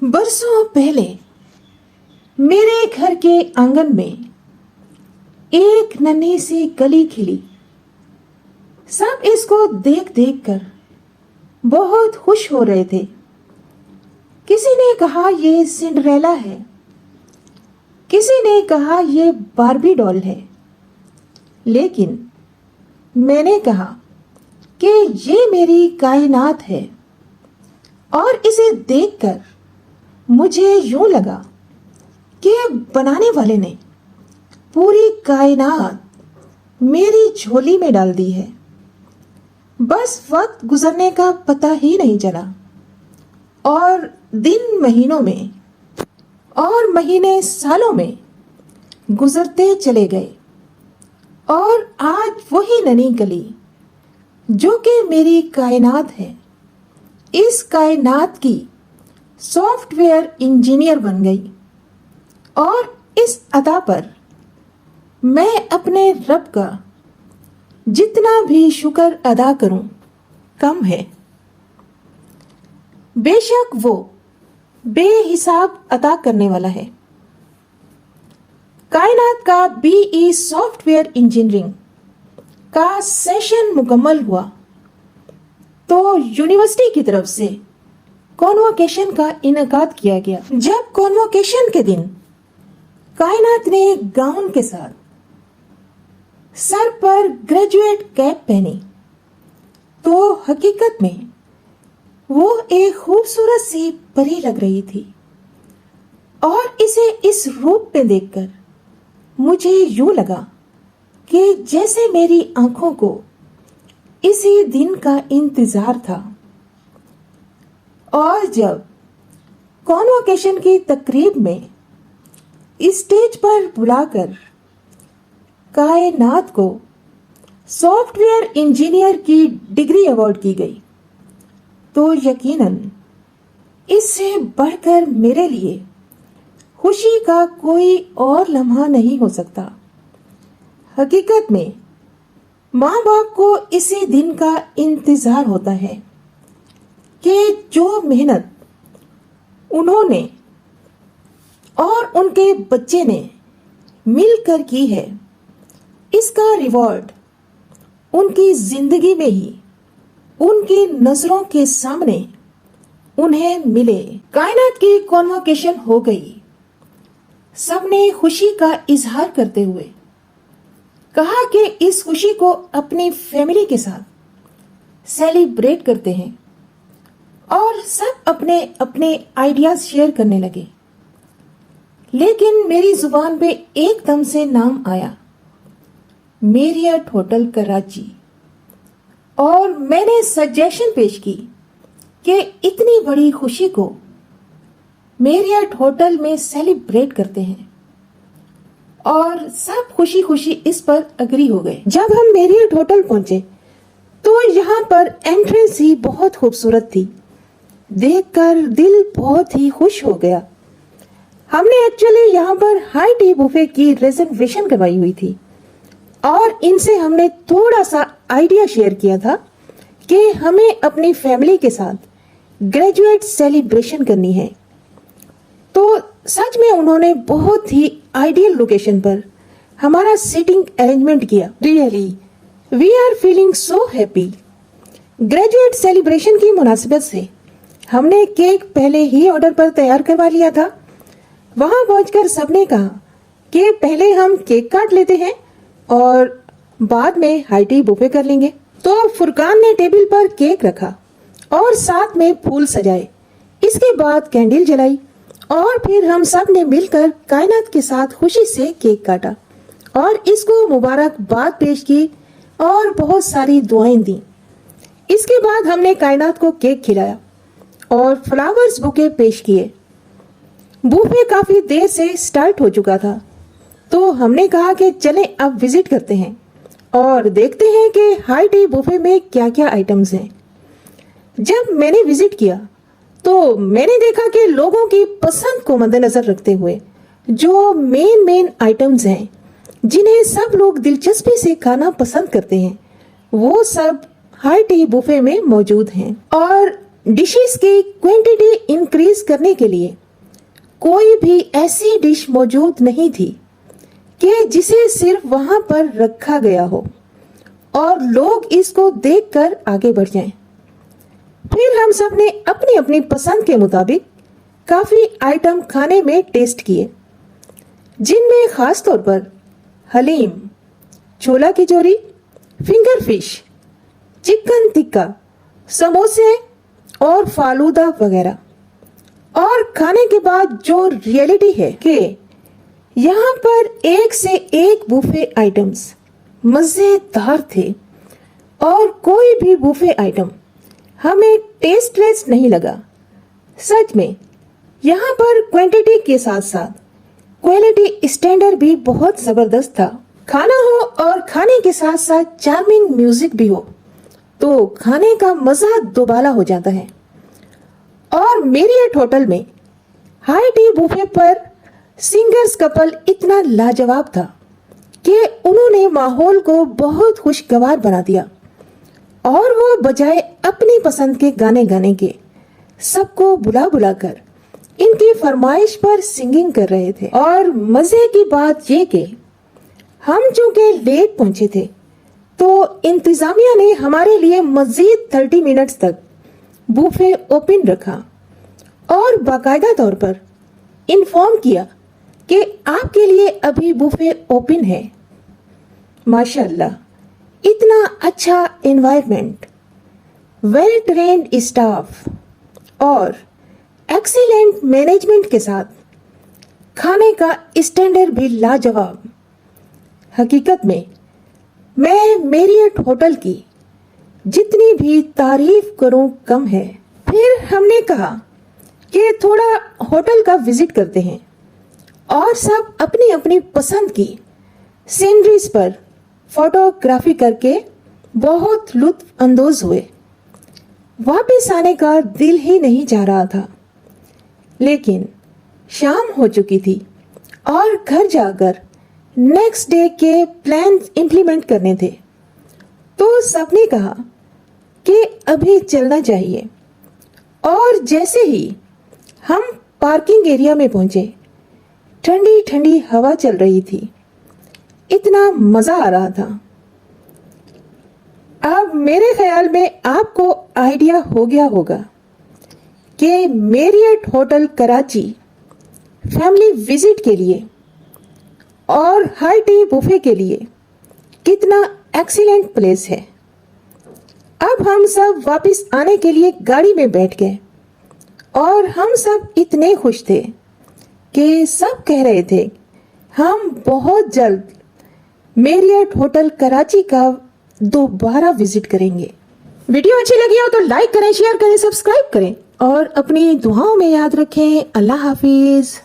बरसों पहले मेरे घर के आंगन में एक नन्ही सी कली खिली। सब इसको देख देख कर बहुत खुश हो रहे थे। किसी ने कहा ये सिंड्रेला है, किसी ने कहा ये बार्बी डॉल है, लेकिन मैंने कहा कि ये मेरी कायनात है। और इसे देखकर मुझे यूं लगा कि बनाने वाले ने पूरी कायनात मेरी झोली में डाल दी है। बस वक्त गुजरने का पता ही नहीं चला और दिन महीनों में और महीने सालों में गुजरते चले गए। और आज वही नन्ही कली जो कि मेरी कायनात है, इस कायनात की सॉफ्टवेयर इंजीनियर बन गई। और इस अदा पर मैं अपने रब का जितना भी शुक्र अदा करूं कम है। बेशक वो बेहिसाब अता करने वाला है। कायनात का बीई सॉफ्टवेयर इंजीनियरिंग का सेशन मुकम्मल हुआ तो यूनिवर्सिटी की तरफ से कॉन्वोकेशन का इनेकाद किया गया। जब कॉन्वोकेशन के दिन कायनात ने गाउन के साथ सर पर ग्रेजुएट कैप पहनी तो हकीकत में वो एक खूबसूरत सी परी लग रही थी। और इसे इस रूप में देखकर मुझे यूं लगा कि जैसे मेरी आंखों को इसी दिन का इंतजार था। और जब कॉन्वोकेशन की तकरीब में स्टेज पर बुलाकर कायनात को सॉफ्टवेयर इंजीनियर की डिग्री अवार्ड की गई तो यकीनन इससे बढ़कर मेरे लिए खुशी का कोई और लम्हा नहीं हो सकता। हकीकत में माँ बाप को इसी दिन का इंतजार होता है कि जो मेहनत उन्होंने और उनके बच्चे ने मिलकर की है, इसका रिवॉर्ड उनकी जिंदगी में ही उनकी नजरों के सामने उन्हें मिले। कायनात की कॉन्वोकेशन हो गई। सबने खुशी का इजहार करते हुए कहा कि इस खुशी को अपनी फैमिली के साथ सेलिब्रेट करते हैं। और सब अपने अपने आइडियाज शेयर करने लगे। लेकिन मेरी जुबान पे एकदम से नाम आया, मेरियट होटल कराची। और मैंने सजेशन पेश की कि इतनी बड़ी खुशी को मेरियट होटल में सेलिब्रेट करते हैं। और सब खुशी खुशी इस पर अग्री हो गए। जब हम मेरियट होटल पहुंचे तो यहाँ पर एंट्रेंस ही बहुत खूबसूरत थी। देखकर दिल बहुत ही खुश हो गया। हमने एक्चुअली यहाँ पर हाई टी बुफे की रिजर्वेशन करवाई हुई थी और इनसे हमने थोड़ा सा आइडिया शेयर किया था कि हमें अपनी फैमिली के साथ ग्रेजुएट सेलिब्रेशन करनी है। तो सच में उन्होंने बहुत ही आइडियल लोकेशन पर हमारा सीटिंग अरेंजमेंट किया। Really we are feeling so happy. Graduate celebration की मुनासिबत से हमने केक पहले ही ऑर्डर पर तैयार करवा लिया था। वहां पहुंचकर सबने कहा कि पहले हम केक काट लेते हैं और बाद में हाई टी बुफे कर लेंगे। तो फुरकान ने टेबल पर केक रखा और साथ में फूल सजाए। इसके बाद कैंडल जलाई और फिर हम सब ने मिलकर कायनात के साथ खुशी से केक काटा और इसको मुबारकबाद पेश की और बहुत सारी दुआएं दी। इसके बाद हमने कायनात को केक खिलाया और फ्लावर्स बुके पेश किए। बुफे काफी देर से स्टार्ट हो चुका था तो हमने कहा कि चलें अब विजिट करते हैं और देखते हैं कि हाई टी बुफे में क्या क्या आइटम्स हैं। जब मैंने विजिट किया तो मैंने देखा कि लोगों की पसंद को मद्देनजर रखते हुए जो मेन आइटम्स हैं जिन्हें सब लोग दिलचस्पी से खाना पसंद करते हैं वो सब हाई टी बुफे में मौजूद हैं। और डिशेस की क्वांटिटी इंक्रीज करने के लिए कोई भी ऐसी डिश मौजूद नहीं थी कि जिसे सिर्फ वहां पर रखा गया हो और लोग इसको देखकर आगे बढ़ जाएं। फिर हम सब ने अपनी अपनी पसंद के मुताबिक काफी आइटम खाने में टेस्ट किए, जिनमें खास तौर पर हलीम, छोला कचौरी, फिंगर फिश, चिकन टिक्का, समोसे और फालूदा वगैरह। और खाने के बाद जो रियलिटी है कि यहाँ पर एक से एक बुफे आइटम्स मजेदार थे और कोई भी बुफे आइटम हमें टेस्टलेस नहीं लगा। सच में यहाँ पर क्वांटिटी के साथ साथ क्वालिटी स्टैंडर्ड भी बहुत जबरदस्त था। खाना हो और खाने के साथ साथ चार्मिंग म्यूजिक भी हो तो खाने का मजा दोबारा हो जाता है। और मेरियट होटल में हाई टी बुफे पर सिंगर्स कपल इतना लाजवाब था कि उन्होंने माहौल को बहुत खुशगवार बना दिया और वो बजाय अपनी पसंद के गाने गाने के सबको बुला बुलाकर इनकी फरमाइश पर सिंगिंग कर रहे थे। और मजे की बात ये कि हम चूंकि लेट पहुंचे थे तो इंतजामिया ने हमारे लिए मजीद 30 मिनट्स तक बुफे ओपन रखा और बाकायदा तौर पर इन्फॉर्म किया कि आपके लिए अभी बुफे ओपन है। माशाल्लाह, इतना अच्छा एनवायरनमेंट, वेल ट्रेन्ड स्टाफ और एक्सीलेंट मैनेजमेंट के साथ खाने का स्टैंडर्ड भी लाजवाब। हकीकत में मैं मेरियट होटल की जितनी भी तारीफ करूं कम है। फिर हमने कहा कि थोड़ा होटल का विजिट करते हैं और सब अपनी अपनी पसंद की सीनरीज पर फोटोग्राफी करके बहुत लुत्फ अंदोज हुए। वापस आने का दिल ही नहीं जा रहा था, लेकिन शाम हो चुकी थी और घर जाकर नेक्स्ट डे के प्लान इम्प्लीमेंट करने थे। तो सबने कहा कि अभी चलना चाहिए। और जैसे ही हम पार्किंग एरिया में पहुंचे, ठंडी ठंडी हवा चल रही थी, इतना मजा आ रहा था। अब मेरे ख्याल में आपको आइडिया हो गया होगा कि Marriott hotel Karachi family visit के लिए और हाई टी बुफे के लिए कितना एक्सीलेंट प्लेस है। अब हम सब वापस आने के लिए गाड़ी में बैठ गए और हम सब इतने खुश थे कि सब कह रहे थे हम बहुत जल्द मेरियट होटल कराची का दोबारा विजिट करेंगे। वीडियो अच्छी लगी हो तो लाइक करें, शेयर करें, सब्सक्राइब करें और अपनी दुआओं में याद रखें। अल्लाह हाफिज।